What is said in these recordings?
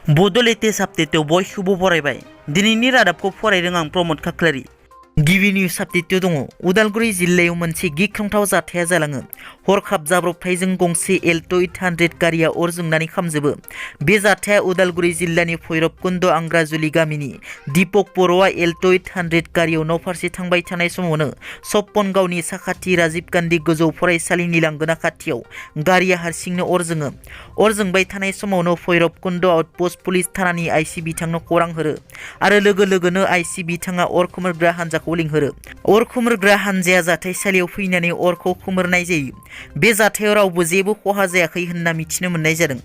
बड' लेटेस्ट आपडेटआव बयखौबो बरायबाय। दिनैनि रादाबखौ फरायदों आं प्रमद खाख्लारि। गिबि निउज आपडेटआव दङ उदालगुरि जिल्लायाव मोनसे गिख्रंथाव जाथाया जालाङो। हरखाब जाब्रबथायजों गंसे एल्ट' 800 गारिया अर जोंनानै खामजोबो। बे जाथाया उदालगुरि जिल्लानि भैरबकुन्द आंग्राजुलि गामिनि दीपक बर'आ एल्ट' 800 गारियाव न'फारसे थांबाय थानाय समावनो सपन गावनि साखाथि राजीव गान्धी गोजौ फरायसालिनि लांगोना खाथियाव गारिया हारसिंनो अर जोङो। अर जोंबाय थानाय समावनो भैरबकुन्द आउटपस्ट पुलिस थानानि आइसि बिथांनो खौरां हरो आरो लोगो लोगोनो आइसि बिथाङा अर खोमोरग्रा हान्जाखौ लिंहरो। अर खोमोरग्रा हान्जाया जाथायसालियाव फैनानै अरखौ खोमोरनाय जायो। बे जाथायाव रावबो जेबो खहा जायाखै होनना मिथिनो मोननाय जादों।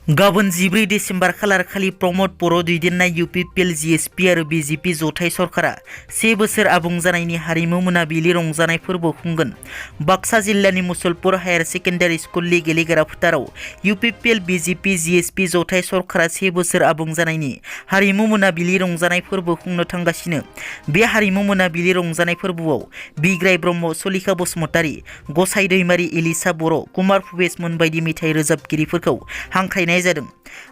गाबोन 14 डिसेम्बर खालार खालि प्रमद बर' दैदेननाय UPPL GSP आरो BJP जथाय सरकारा 1 बोसोर आबुं जानायनि हारिमु मोनाबिलि रंजानाय फोरबो खुंगोन। बाक्सा जिल्लानि मुसलपुर हायार सेकेन्डारि स्कुलनि गेलेग्रा फोथाराव UPPL BJP GSP जथाय सरकारा 1 बोसोर आबुं जानायनि हारिमु मोनाबिलि रंजानाय फोरबो खुंनो थांगासिनो। बे हारिमु मोनाबिलि रंजानाय फोरबोआव बिग्राय ब्रह्म, सलिखा बसुमतारी, गसाइ दैमारि, इलिसा बर', कुमार भुपेशमोन बायदि मेथाइ रोजाबगिरिफोरखौ हांख्रायनाय जादों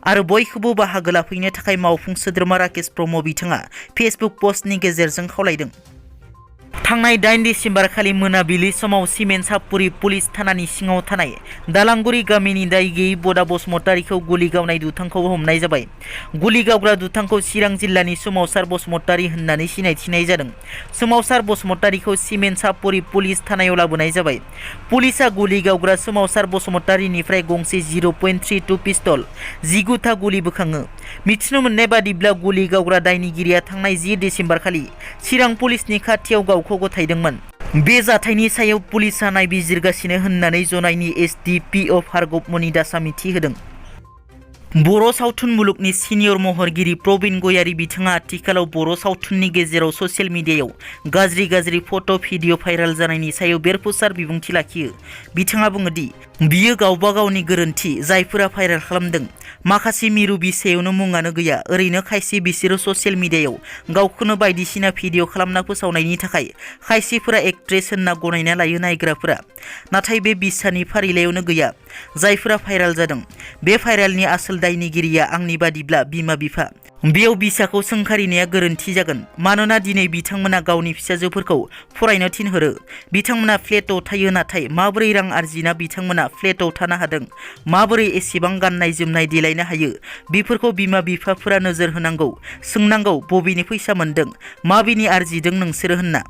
आरो बयखौबो बाहागो लाफैनो थाखाय मावफुं सोद्रोमा राकेश ब्रह्म बिथाङा फेसबुक पस्टनि गेजेरजों खावलायदों। थांनाय 8 डिसेम्बर खालि मोनाबिलि समाव सिमेन्ट सापुरि पुलिस थानानि सिङाव थानाय दालांगुरि गामिनि दाय गैयै बडा बसुमतारीखौ गुलि गावनाय दुथांखौ हमनाय जाबाय। गुलि गावग्रा दुथांखौ चिरां जिल्लानि सोमावसार बसुमतारी होननानै सिनायथिनाय जादों। सोमावसार बसुमतारीखौ सिमेन्ट सापुरि पुलिस थानायाव लाबोनाय जाबाय। पुलिसा गुलि गावग्रा सोमावसार बसुमतारीनिफ्राय गंसे 0.32 पिस्तल, 19 था गुलि बोखाङो। मिथिनो मोननाय बादिब्ला गुलि गावग्रा दायनिगिरिया थांनाय 10 डिसेम्बर खालि चिरां पुलिसनि खाथियाव गावखौ गथायदोंमोन। बे जाथायनि सायाव पुलिसा नायबिजिरगासिनो होननानै जनाइनि SDPO भार्गव मणि दासआ मिथिहोदों। बर' सावथुन मुलुगनि सिनियर महरगिरि प्रबिन गयारी बिथाङा आथिखालाव बर' सावथुननि गेजेराव ससियेल मिडियायाव गाज्रि फट' भिडिअ भाइरेल जानायनि सायाव बेरफुसार बिबुंथि लाखियो। बिथाङा बुङो दि बियो गावबा गावनि गोरोन्थि जायफोरा भाइरेल खालामदों। माखासे मिरु बिसायावनो मुङानो गैया। ओरैनो खायसे बिसोरो ससियेल मिडियायाव गावखौनो बायदिसिना भिडिअ खालामना फोसावनायनि थाखाय खायसेफोरा एक्ट्रेस होनना गनायना लायो नायग्राफोरा। नाथाय बे बिसानि फारिलाइयावनो गैया जायफोरा भाइरेल जादों। बे भाइरेलनि आसोल दायनिगिरिया आंनि बादिब्ला बिमा-बिफा। बेयाव बिसाखौ सोंखारिनाया गोरोन्थि जागोन। मानोना दिनै बिथांमोना गावनि फिसाजोफोरखौ फरायनो थिनहरो। बिथांमोना फ्लेटआव थायो, नाथाय माबोरै रां आरजिना बिथांमोना फ्लेटआव थानो हादों, माबोरै एसेबां गाननाय जोमनाय देलायनो हायो, बेफोरखौ बिमा-बिफाफोरा नोजोर होनांगौ। सोंनांगौ बबेनि फैसा मोन्दों, माबेनि आरजिदों नोंसोरो होनना।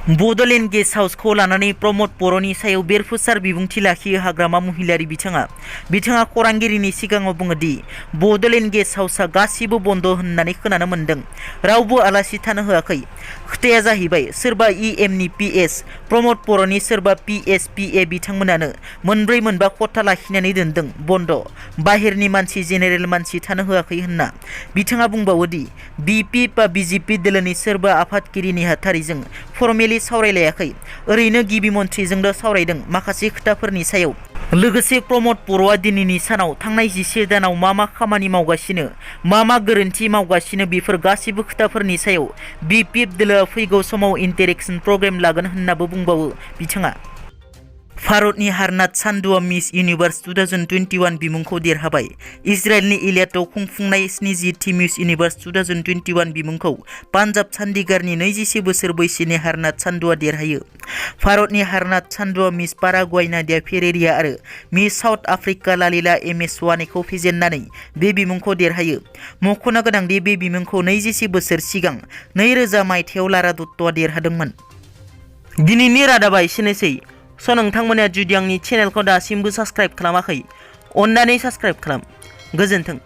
बड'लेण्ड गेस्ट हाउसखौ लानानै प्रमद बर'नि सायाव बेरफुसार बिबुंथि लाखियो हाग्रामा महिलारि बिथाङा खौरांगिरिनि सिगाङाव बुङो दि बड'लेण्ड गेस्ट हाउसआ गासिबो बन्द होननानै खोनानो मोन्दों। रावबो आलासि थानो होआखै। खोथाया जाहैबाय सोरबा EMनि PS प्रमद बर'नि, सोरबा PSPA बिथांमोनानो मोनब्रै मोनबा खथा लाखिनानै दोनदों बन्द। बाहेरनि मानसि, जेनेरेल मानसि थानो होआखै होनना। बिथाङा बुंबावो दि BP बा BJP दोलोनि सोरबा आफादगिरि नेहाथारिजों फर्मेलि सावरायलायाखै। ओरैनो गिबि मन्थ्रिजोंल' सावरायदों माखासे खोथाफोरनि सायाव। लोगोसे प्रमद बर'आ दिनैनि सानाव थांनाय 11 दानाव मा खामानि मावगासिनो, मा गोरोन्थि मावगासिनो, बेफोर गासिबो खोथाफोरनि सायाव BP दोलोआ फैगौ समाव इन्टारेक्शन प्रग्राम लागोन होननाबो बुंबावो बिथाङा। भारतनि हारनाथ चान्दुआ मिस इउनिभार्स 2021 बिमुंखौ देरहाबाय। इजराइलनि इलियाटआव खुंफुंनाय 70थि मिस इउनिभार्स 2021 बिमुंखौ पान्जाब चन्डीगढ़नि 21 बोसोर बैसोनि हारनाथ चान्दुआ देरहायो। भारतनि हारनाथ चान्दुआ मिस पाराग्वाय नादिया फेरेरिया आरो मिस साउथ आफ्रिका लालिला एमेसवानेखौ फेजेननानै बे बिमुंखौ देरहायो। मख'नो गोनांदि बे बिमुंखौ 21 बोसोर सिगां 2000 मायथाइयाव लारा दत्तआ देरहादोंमोन। दिनैनि रादाबा एसेनोसै। नोंथांमोना जुदि आंनि चेनेलखौ दासिमबो साबस्क्राइब खालामाखै, अन्नानै साबस्क्राइब खालाम। गोजोन्थों।